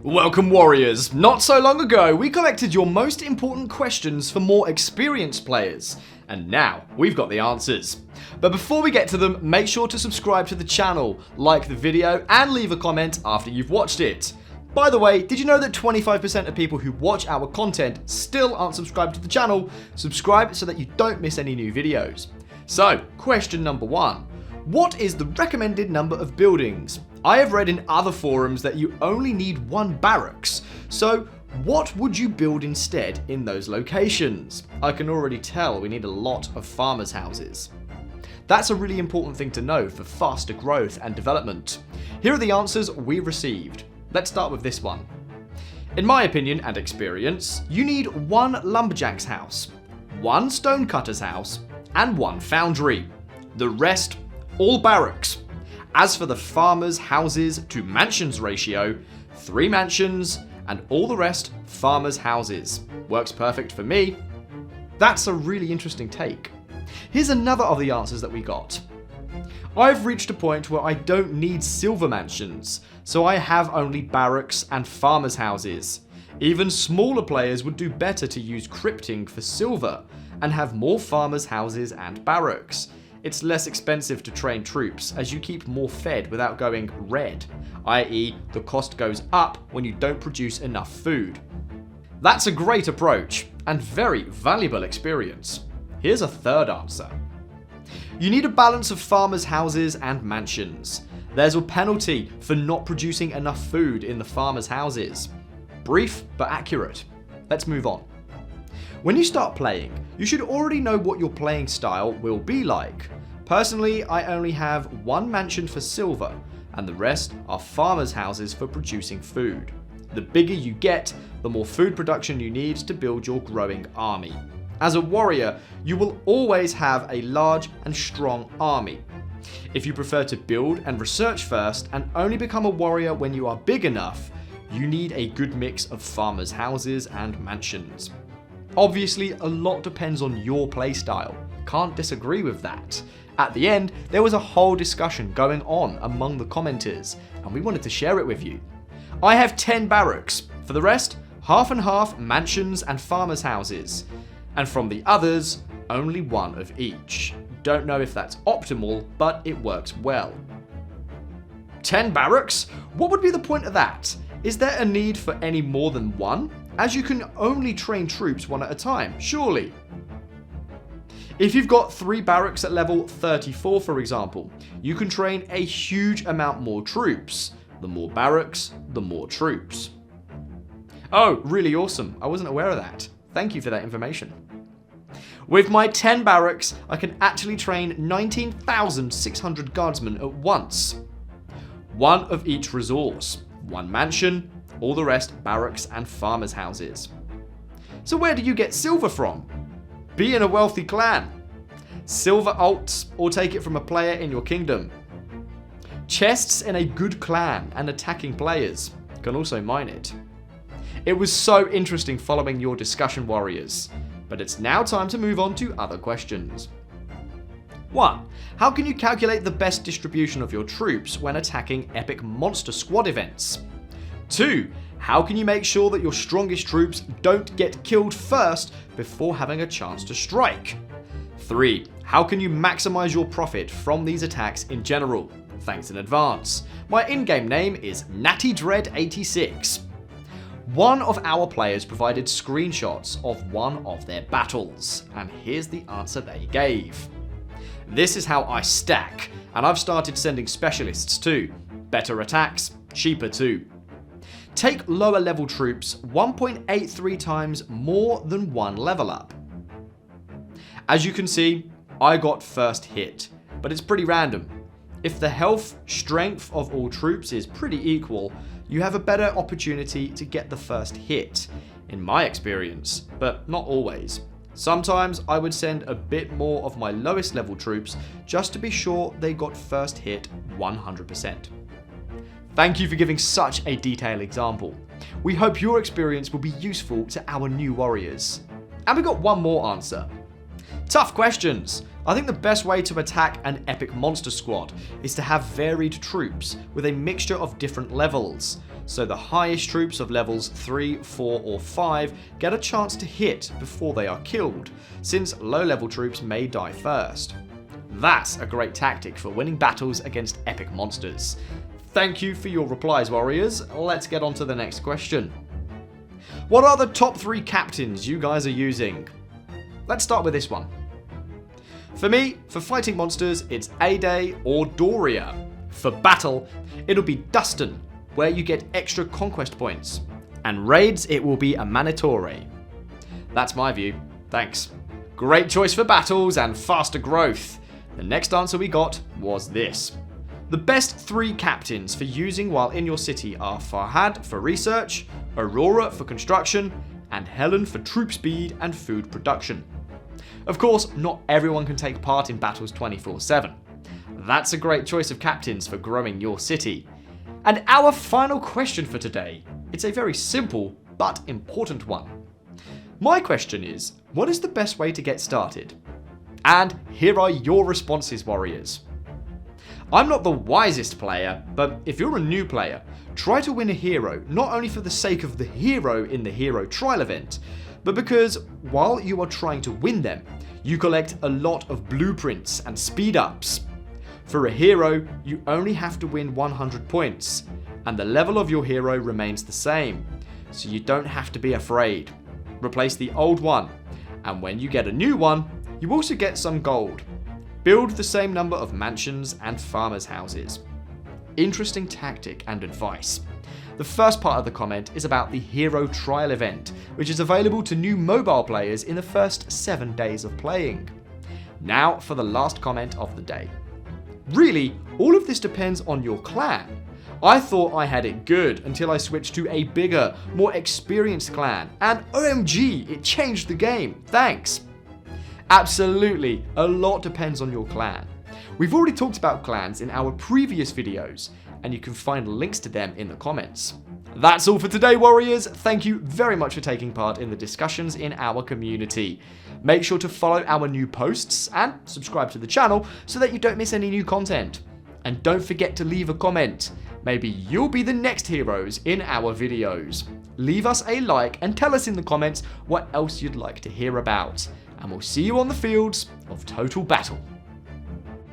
Welcome warriors! Not so long ago, we collected your most important questions for more experienced players, and now we've got the answers. But before we get to them, make sure to subscribe to the channel, like the video, and leave a comment after you've watched it. By the way, did you know that 25% of people who watch our content still aren't subscribed to the channel? Subscribe so that you don't miss any new videos. So, question number 1. What is the recommended number of buildings? I have read in other forums that you only need 1 barracks, so what would you build instead in those locations? I can already tell we need a lot of farmers' houses. That's a really important thing to know for faster growth and development. Here are the answers we received. Let's start with this one. In my opinion and experience, you need 1 lumberjack's house, 1 stonecutter's house, and 1 foundry. The rest, all barracks. As for the farmers' houses to mansions ratio, 3 mansions and all the rest farmers' houses. Works perfect for me. That's a really interesting take. Here's another of the answers that we got. I've reached a point where I don't need silver mansions, so I have only barracks and farmers' houses. Even smaller players would do better to use crypting for silver and have more farmers' houses and barracks. It's less expensive to train troops as you keep more fed without going red, i.e. the cost goes up when you don't produce enough food. That's a great approach and very valuable experience. Here's a third answer. You need a balance of farmers' houses and mansions. There's a penalty for not producing enough food in the farmers' houses. Brief but accurate. Let's move on. When you start playing, you should already know what your playing style will be like. Personally, I only have 1 mansion for silver, and the rest are farmers' houses for producing food. The bigger you get, the more food production you need to build your growing army. As a warrior, you will always have a large and strong army. If you prefer to build and research first and only become a warrior when you are big enough, you need a good mix of farmers' houses and mansions. Obviously, a lot depends on your playstyle. Can't disagree with that. At the end, there was a whole discussion going on among the commenters, and we wanted to share it with you. I have 10 barracks. For the rest, half and half mansions and farmers' houses. And from the others, only 1 of each. Don't know if that's optimal, but it works well. 10 barracks? What would be the point of that? Is there a need for any more than 1? As you can only train troops 1 at a time, surely. If you've got 3 barracks at level 34, for example, you can train a huge amount more troops. The more barracks, the more troops. Oh, really awesome. I wasn't aware of that. Thank you for that information. With my 10 barracks, I can actually train 19,600 guardsmen at once. 1 of each resource. 1 mansion, all the rest barracks and farmers' houses. So where do you get silver from? Be in a wealthy clan. Silver alts, or take it from a player in your kingdom. Chests in a good clan and attacking players. Can also mine it. It was so interesting following your discussion, warriors. But it's now time to move on to other questions. 1. How can you calculate the best distribution of your troops when attacking epic monster squad events? 2. How can you make sure that your strongest troops don't get killed first before having a chance to strike? 3. How can you maximize your profit from these attacks in general? Thanks in advance. My in-game name is NattyDread86. One of our players provided screenshots of one of their battles, and here's the answer they gave. This is how I stack, and I've started sending specialists too. Better attacks, cheaper too. Take lower level troops 1.83 times more than 1 level up. As you can see, I got first hit, but it's pretty random. If the health, strength of all troops is pretty equal, you have a better opportunity to get the first hit, in my experience, but not always. Sometimes I would send a bit more of my lowest level troops just to be sure they got first hit 100%. Thank you for giving such a detailed example. We hope your experience will be useful to our new warriors. And we got one more answer. Tough questions. I think the best way to attack an epic monster squad is to have varied troops with a mixture of different levels. So the highest troops of levels 3, 4 or 5 get a chance to hit before they are killed, since low level troops may die first. That's a great tactic for winning battles against epic monsters. Thank you for your replies, warriors. Let's get on to the next question. What are the top 3 captains you guys are using? Let's start with this one. For me, for fighting monsters, it's A-Day or Doria. For battle, it'll be Dustin, where you get extra conquest points. And raids, it will be Amanitore. That's my view. Thanks. Great choice for battles and faster growth. The next answer we got was this. The best 3 captains for using while in your city are Farhad for research, Aurora for construction, and Helen for troop speed and food production. Of course, not everyone can take part in battles 24/7. That's a great choice of captains for growing your city. And our final question for today, it's a very simple but important one. My question is, what is the best way to get started? And here are your responses, warriors. I'm not the wisest player, but if you're a new player, try to win a hero not only for the sake of the hero in the hero trial event, but because while you are trying to win them, you collect a lot of blueprints and speed ups. For a hero, you only have to win 100 points, and the level of your hero remains the same, so you don't have to be afraid. Replace the old one, and when you get a new one, you also get some gold. Build the same number of mansions and farmers' houses. Interesting tactic and advice. The first part of the comment is about the Hero Trial event, which is available to new mobile players in the first 7 days of playing. Now for the last comment of the day. Really, all of this depends on your clan. I thought I had it good until I switched to a bigger, more experienced clan, and OMG, it changed the game. Thanks. Absolutely, a lot depends on your clan. We've already talked about clans in our previous videos, and you can find links to them in the comments. That's all for today, warriors. Thank you very much for taking part in the discussions in our community. Make sure to follow our new posts and subscribe to the channel so that you don't miss any new content. And don't forget to leave a comment. Maybe you'll be the next heroes in our videos. Leave us a like and tell us in the comments what else you'd like to hear about. And we'll see you on the fields of Total Battle.